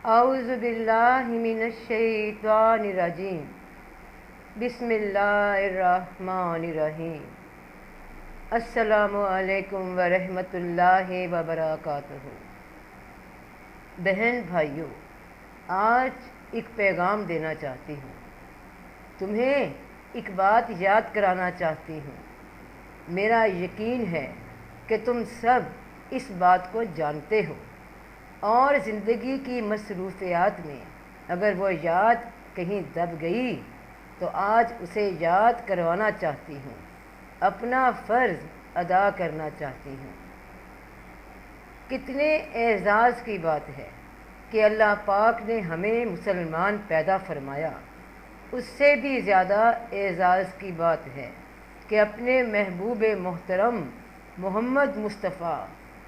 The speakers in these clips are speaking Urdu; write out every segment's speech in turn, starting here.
اعوذ باللہ من الشیطان الرجیم بسم اللہ الرحمن الرحیم السلام علیکم ورحمۃ اللہ وبرکاتہ۔ بہن بھائیوں، آج ایک پیغام دینا چاہتی ہوں، تمہیں ایک بات یاد کرانا چاہتی ہوں۔ میرا یقین ہے کہ تم سب اس بات کو جانتے ہو، اور زندگی کی مصروفیات میں اگر وہ یاد کہیں دب گئی تو آج اسے یاد کروانا چاہتی ہوں، اپنا فرض ادا کرنا چاہتی ہوں۔ کتنے اعزاز کی بات ہے کہ اللہ پاک نے ہمیں مسلمان پیدا فرمایا۔ اس سے بھی زیادہ اعزاز کی بات ہے کہ اپنے محبوب محترم محمد مصطفیٰ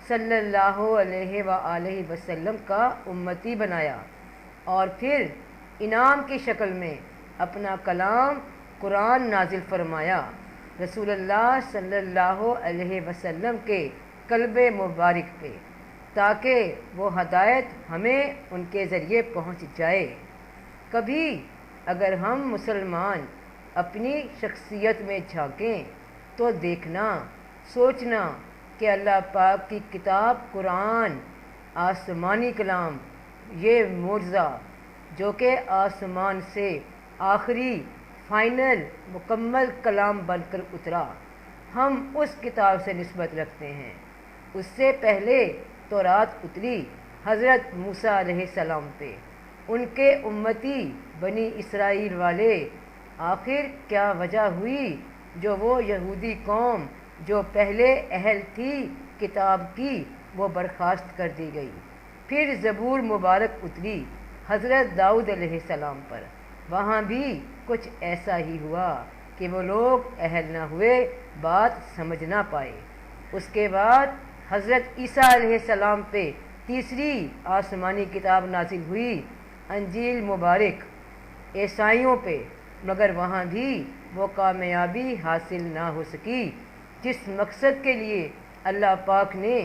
صلی اللہ علیہ وآلہ وسلم کا امتی بنایا، اور پھر انعام کی شکل میں اپنا کلام قرآن نازل فرمایا رسول اللہ صلی اللہ علیہ وسلم کے قلب مبارک پہ، تاکہ وہ ہدایت ہمیں ان کے ذریعے پہنچ جائے۔ کبھی اگر ہم مسلمان اپنی شخصیت میں جھانکیں تو دیکھنا، سوچنا کہ اللہ پاک کی کتاب قرآن، آسمانی کلام، یہ معجزہ جو کہ آسمان سے آخری فائنل مکمل کلام بن کر اترا، ہم اس کتاب سے نسبت رکھتے ہیں۔ اس سے پہلے تورات اتری حضرت موسیٰ علیہ السلام پہ، ان کے امتی بنی اسرائیل والے۔ آخر کیا وجہ ہوئی جو وہ یہودی قوم جو پہلے اہل تھی کتاب کی، وہ برخاست کر دی گئی۔ پھر زبور مبارک اتری حضرت داؤد علیہ السلام پر، وہاں بھی کچھ ایسا ہی ہوا کہ وہ لوگ اہل نہ ہوئے، بات سمجھ نہ پائے۔ اس کے بعد حضرت عیسیٰ علیہ السلام پہ تیسری آسمانی کتاب نازل ہوئی، انجیل مبارک، عیسائیوں پہ، مگر وہاں بھی وہ کامیابی حاصل نہ ہو سکی جس مقصد کے لیے اللہ پاک نے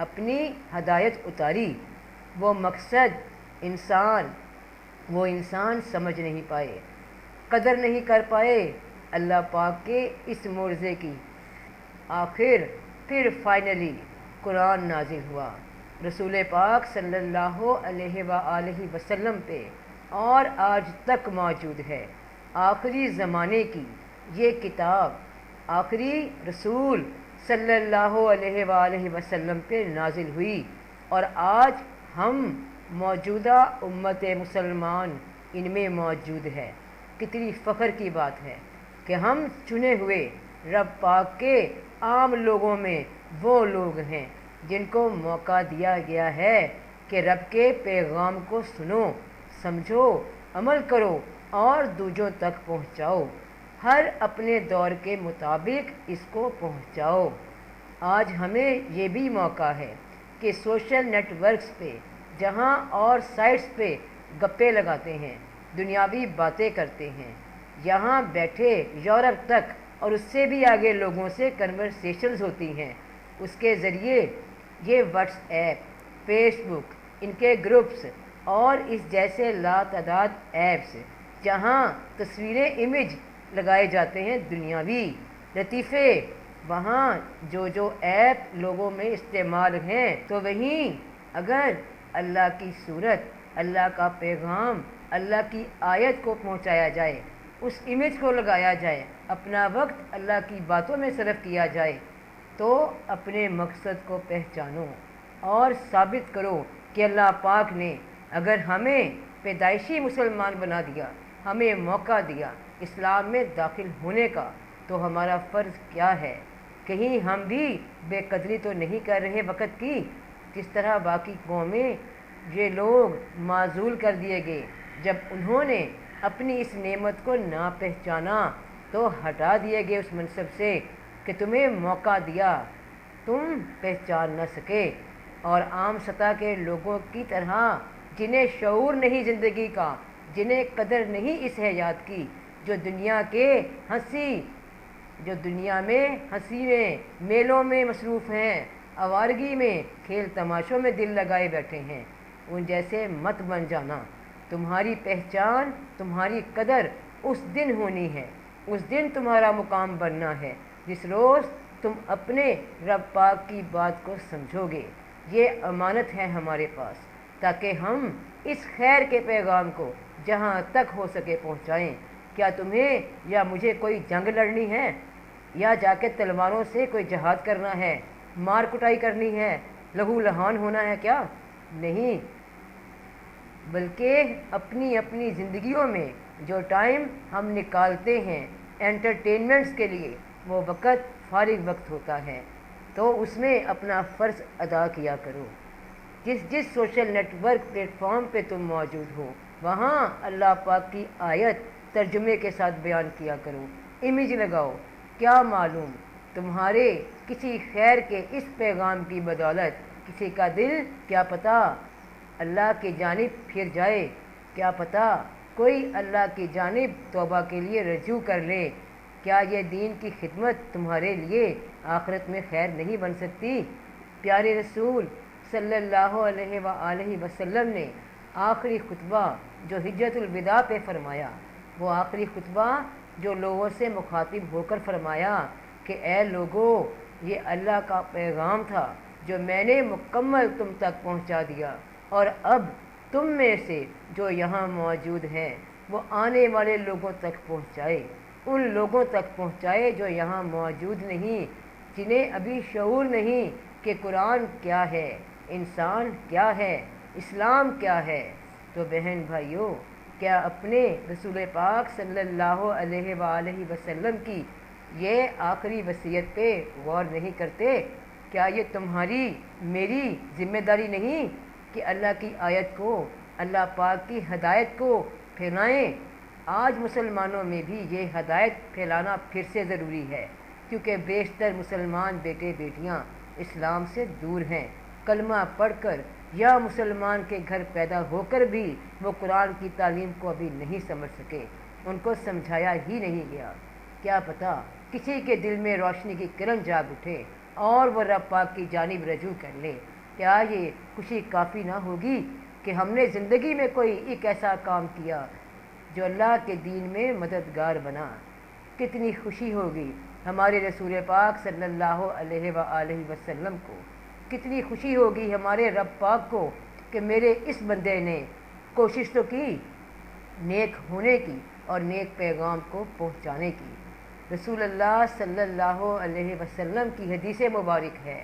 اپنی ہدایت اتاری۔ وہ مقصد وہ انسان سمجھ نہیں پائے، قدر نہیں کر پائے اللہ پاک کے اس معجزے کی۔ آخر پھر فائنلی قرآن نازل ہوا رسول پاک صلی اللہ علیہ وآلہ وسلم پہ، اور آج تک موجود ہے۔ آخری زمانے کی یہ کتاب آخری رسول صلی اللہ علیہ وآلہ وسلم پہ نازل ہوئی، اور آج ہم موجودہ امت مسلمان ان میں موجود ہے۔ کتنی فخر کی بات ہے کہ ہم چنے ہوئے رب پاک کے عام لوگوں میں وہ لوگ ہیں جن کو موقع دیا گیا ہے کہ رب کے پیغام کو سنو، سمجھو، عمل کرو اور دوسروں تک پہنچاؤ، ہر اپنے دور کے مطابق اس کو پہنچاؤ۔ آج ہمیں یہ بھی موقع ہے کہ سوشل نیٹ ورکس پہ جہاں اور سائٹس پہ گپے لگاتے ہیں، دنیاوی باتیں کرتے ہیں، یہاں بیٹھے یورپ تک اور اس سے بھی آگے لوگوں سے کنورسیشنز ہوتی ہیں۔ اس کے ذریعے یہ واٹس ایپ، فیس بک، ان کے گروپس اور اس جیسے لاتعداد ایپس جہاں تصویریں، امیج لگائے جاتے ہیں، دنیاوی لطیفے، وہاں جو ایپ لوگوں میں استعمال ہیں، تو وہیں اگر اللہ کی صورت، اللہ کا پیغام، اللہ کی آیت کو پہنچایا جائے، اس امیج کو لگایا جائے، اپنا وقت اللہ کی باتوں میں صرف کیا جائے، تو اپنے مقصد کو پہچانو اور ثابت کرو کہ اللہ پاک نے اگر ہمیں پیدائشی مسلمان بنا دیا، ہمیں موقع دیا اسلام میں داخل ہونے کا، تو ہمارا فرض کیا ہے؟ کہیں ہم بھی بے قدری تو نہیں کر رہے وقت کی، جس طرح باقی قومیں، یہ لوگ معزول کر دیے گئے جب انہوں نے اپنی اس نعمت کو نہ پہچانا تو ہٹا دیے گئے اس منصب سے کہ تمہیں موقع دیا، تم پہچان نہ سکے۔ اور عام سطح کے لوگوں کی طرح جنہیں شعور نہیں زندگی کا، جنہیں قدر نہیں اس حیات کی، جو دنیا میں ہنسی میں، میلوں میں مصروف ہیں، آوارگی میں، کھیل تماشوں میں دل لگائے بیٹھے ہیں، ان جیسے مت بن جانا۔ تمہاری پہچان، تمہاری قدر اس دن ہونی ہے، اس دن تمہارا مقام بننا ہے جس روز تم اپنے رب پاک کی بات کو سمجھو گے۔ یہ امانت ہے ہمارے پاس تاکہ ہم اس خیر کے پیغام کو جہاں تک ہو سکے پہنچائیں۔ کیا تمہیں یا مجھے کوئی جنگ لڑنی ہے، یا جا کے تلواروں سے کوئی جہاد کرنا ہے، مار کٹائی کرنی ہے، لہو لہان ہونا ہے؟ کیا نہیں، بلکہ اپنی اپنی زندگیوں میں جو ٹائم ہم نکالتے ہیں انٹرٹینمنٹس کے لیے، وہ وقت فارغ وقت ہوتا ہے، تو اس میں اپنا فرض ادا کیا کرو۔ جس social network platform پہ تم موجود ہو، وہاں اللہ پاک کی آیت ترجمے کے ساتھ بیان کیا کرو، امیج لگاؤ۔ کیا معلوم تمہارے کسی خیر کے اس پیغام کی بدولت کسی کا دل کیا پتہ اللہ کی جانب پھر جائے، کیا پتہ کوئی اللہ کی جانب توبہ کے لیے رجوع کر لے۔ کیا یہ دین کی خدمت تمہارے لیے آخرت میں خیر نہیں بن سکتی؟ پیارے رسول صلی اللہ علیہ وآلہ وسلم نے آخری خطبہ جو حجۃ الوداع پہ فرمایا، وہ آخری خطبہ جو لوگوں سے مخاطب ہو کر فرمایا کہ اے لوگو، یہ اللہ کا پیغام تھا جو میں نے مکمل تم تک پہنچا دیا، اور اب تم میں سے جو یہاں موجود ہیں وہ آنے والے لوگوں تک پہنچائے، ان لوگوں تک پہنچائے جو یہاں موجود نہیں، جنہیں ابھی شعور نہیں کہ قرآن کیا ہے، انسان کیا ہے، اسلام کیا ہے۔ تو بہن بھائیوں، کیا اپنے رسول پاک صلی اللہ علیہ وآلہ وسلم کی یہ آخری وصیت پہ غور نہیں کرتے؟ کیا یہ تمہاری میری ذمہ داری نہیں کہ اللہ کی آیت کو، اللہ پاک کی ہدایت کو پھیلائیں؟ آج مسلمانوں میں بھی یہ ہدایت پھیلانا پھر سے ضروری ہے، کیونکہ بیشتر مسلمان بیٹے بیٹیاں اسلام سے دور ہیں۔ کلمہ پڑھ کر یا مسلمان کے گھر پیدا ہو کر بھی وہ قرآن کی تعلیم کو ابھی نہیں سمجھ سکے، ان کو سمجھایا ہی نہیں گیا۔ کیا پتہ کسی کے دل میں روشنی کی کرن جاگ اٹھے اور وہ رب پاک کی جانب رجوع کر لے۔ کیا یہ خوشی کافی نہ ہوگی کہ ہم نے زندگی میں کوئی ایک ایسا کام کیا جو اللہ کے دین میں مددگار بنا؟ کتنی خوشی ہوگی ہمارے رسول پاک صلی اللہ علیہ وآلہ وسلم کو، کتنی خوشی ہوگی ہمارے رب پاک کو کہ میرے اس بندے نے کوشش تو کی نیک ہونے کی اور نیک پیغام کو پہنچانے کی۔ رسول اللہ صلی اللہ علیہ وسلم کی حدیث مبارک ہے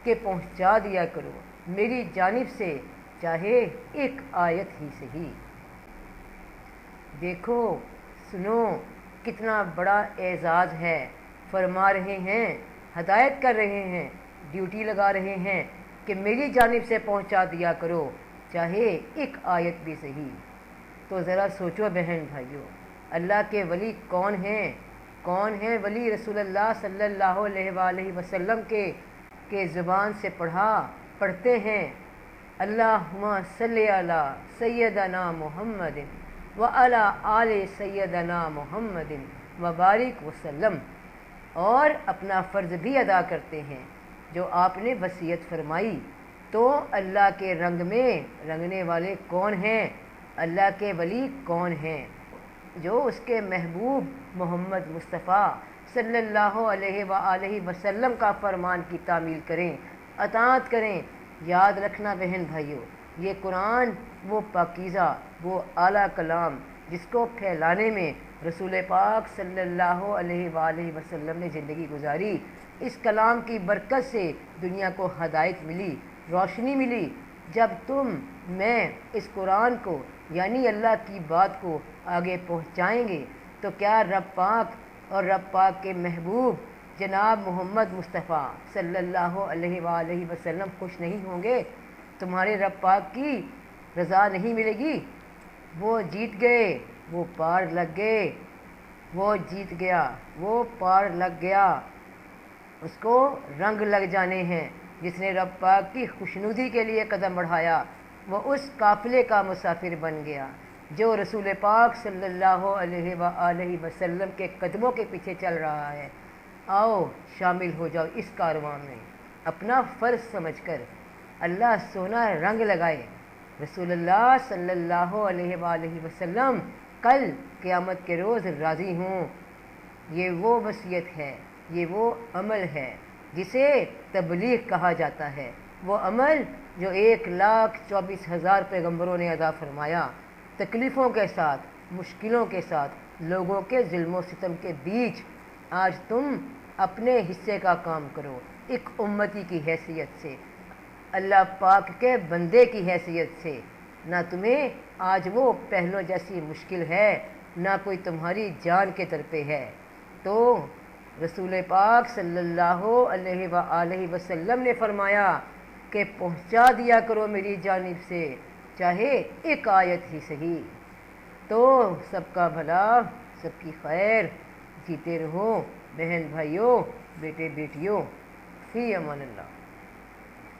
کہ پہنچا دیا کرو میری جانب سے چاہے ایک آیت ہی صحیح۔ دیکھو، سنو، کتنا بڑا اعزاز ہے۔ فرما رہے ہیں، ہدایت کر رہے ہیں، ڈیوٹی لگا رہے ہیں کہ میری جانب سے پہنچا دیا کرو چاہے ایک آیت بھی صحیح۔ تو ذرا سوچو بہن بھائیوں، اللہ کے ولی کون ہیں؟ کون ہیں ولی رسول اللہ صلی اللہ علیہ وآلہ وسلم کے زبان سے پڑھتے ہیں اللہم صلی علی سیدنا محمد وعلی آل سیدنا محمد وبارک وسلم، اور اپنا فرض بھی ادا کرتے ہیں جو آپ نے وصیت فرمائی۔ تو اللہ کے رنگ میں رنگنے والے کون ہیں؟ اللہ کے ولی کون ہیں؟ جو اس کے محبوب محمد مصطفیٰ صلی اللہ علیہ وآلہ وسلم کا فرمان کی تعمیل کریں، اطاعت کریں۔ یاد رکھنا بہن بھائیوں، یہ قرآن وہ پاکیزہ، وہ اعلیٰ کلام جس کو پھیلانے میں رسول پاک صلی اللہ علیہ وآلہ وسلم نے زندگی گزاری، اس کلام کی برکت سے دنیا کو ہدایت ملی، روشنی ملی۔ جب تم میں اس قرآن کو یعنی اللہ کی بات کو آگے پہنچائیں گے تو کیا رب پاک اور رب پاک کے محبوب جناب محمد مصطفیٰ صلی اللہ علیہ وآلہ وسلم خوش نہیں ہوں گے؟ تمہارے رب پاک کی رضا نہیں ملے گی؟ وہ جیت گئے، وہ پار لگ گئے، وہ جیت گیا، وہ پار لگ گیا، اس کو رنگ لگ جانے ہیں۔ جس نے رب پاک کی خوشنودی کے لیے قدم بڑھایا وہ اس قافلے کا مسافر بن گیا جو رسول پاک صلی اللہ علیہ وآلہ وسلم کے قدموں کے پیچھے چل رہا ہے۔ آؤ شامل ہو جاؤ اس کارواں میں، اپنا فرض سمجھ کر اللہ سونا رنگ لگائے رسول اللہ صلی اللہ علیہ وآلہ وسلم کل قیامت کے روز راضی ہوں۔ یہ وہ وصیت ہے، یہ وہ عمل ہے جسے تبلیغ کہا جاتا ہے، وہ عمل جو 1,24,000 پیغمبروں نے ادا فرمایا، تکلیفوں کے ساتھ، مشکلوں کے ساتھ، لوگوں کے ظلم و ستم کے بیچ۔ آج تم اپنے حصے کا کام کرو، ایک امتی کی حیثیت سے، اللہ پاک کے بندے کی حیثیت سے۔ نہ تمہیں آج وہ پہلوں جیسی مشکل ہے، نہ کوئی تمہاری جان کے در پہ ہے۔ تو رسول پاک صلی اللہ علیہ وآلہ وسلم نے فرمایا کہ پہنچا دیا کرو میری جانب سے، چاہے ایک آیت ہی صحیح۔ تو سب کا بھلا، سب کی خیر، جیتے رہو بہن بھائیوں، بیٹے بیٹیوں، فی امان اللہ۔